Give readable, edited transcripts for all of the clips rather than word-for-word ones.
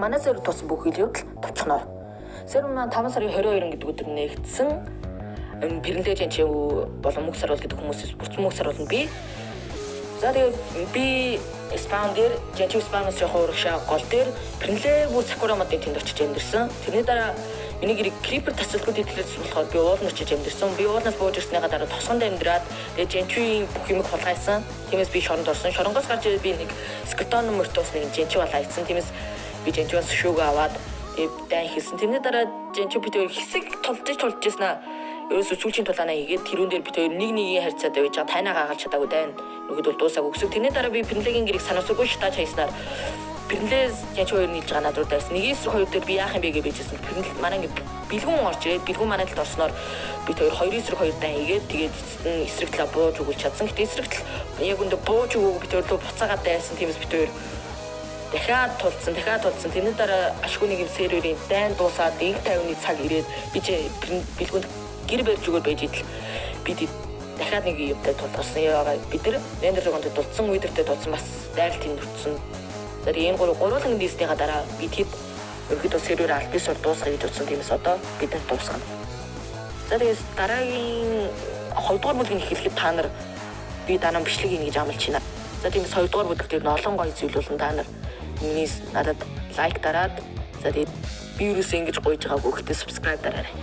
манай сэр туссан бүх хил явдал товчноор. Сэр маань 5 сарын 22 гэдэг өдөр нэгдсэн. Пэрэнтэй чи болон мөнгө сар гэдэг хүмүүсээс бүрц мөнгө сар болно би. За тэгээд би Испани дээр Жанчи Испаниас явах урагшаа гол дээр пэрэнлээ бүр Сакура модын тэнд очиж амьдэрсэн. Тэрний дараа миний гэрийг крипер тасалгууд идэлээс болохоор би уулын очиж амьдэрсэн. Би уулнаас бууж ирснийхаа дараа тосгонд амьдраад тэгээд Жанчигийн бүх юмыг хулгайсан. Тиймээс би шоронд орсон. Шоронгоос гарч ирээд би нэг скелетон мөртөөс нэг Жанчи болоо ийцэн. Тиймээс би Жанчиос шүүгээ аваад дай хийсэн. Тэрний дараа Жанчи бид хэсэг тулж ирсэн. Ерөөсөө сүүлчийн тулаанаа хийгээд тэрүүн дээр бид хоёр нэг нэгийн харьцаад байж байгаа тайнаа гаагалж чадаагүй дайн. Нөгөөд бол дуусаагүй гэсэн. Тэрний дараа би Пэрэнлэгийн гэрийг санаасургүй шатааж хайснаар Пэрэнлээс Жанчи хоёр нийлж байгаа надруу дайсан. Нэг эсрэг хоёр дээр би яах юм бэ гэж байжсэн. Пэрэнлэл манай ингэ бэлгүүн орж ирээд бэлгүүн манай талд орсноор бид хоёр хоёр эсрэг хоёр дай хийгээд тэгээд эсрэг талаа бууж өгүүлж чадсан. Гэтэ эсрэг тал яг үндэ бууж өгөөгүй бид хоёр рүү буцаагаад дайсан. Тиймээс бид хоёр дахиад тулцсан. Тэрний дараа ашгүйний серверийн дайн дуусаад инх 50-ны цаг ирээд би бэлгүүнд гэр барьж өгöd байж идэл бид дахиад нэг юмтай тулгарсан. Яагаад бид нар Нендерлогонд дулцсан үедэртэй дулцсан бас дайрал тэнд утсан. Тэр энэ гурван дистийнхаа дараа бид хэд ерөөдөө сервер альбисор дуусгах гэж утсан. Тиймээс одоо бид нар дуусгана. За тэгээс дараагийн 2 дугаар бүлгийн эхлэхэд та нар би дараа нь бичлэг хийнэ гэж амлаж байна. За тиймээс 2 дугаар бүлэг дээр олон гоё зүйл болон та нар миний надад лайк дараад за тэгээд би юусэн ингэж гойж байгаагүй гэхдээ subscribe дараарай.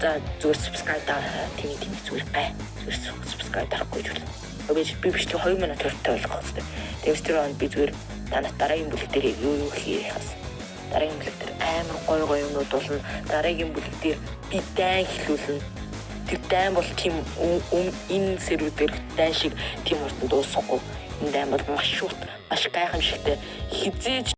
За зүгээр subscribe дараа тийм зүгээр бай. Зүгээр subscribe дарахгүй ч үгүй. Би бичлэг 2 минут хүртэл болгох хэрэгтэй. Тэгээс тэр он би зүгээр дараагийн бүлэг дээр юу хийх хас. Дараагийн бүлэг дээр амар гоё юмнууд болно. Дараагийн бүлэг дээр би дайн хэлүүлнэ. Тэр дайн бол тийм энэ сервер дээр дайн шиг тийм уртанд дуусахгүй. Энэ дайн бол маш шууд маш гайхамшигтай хизээж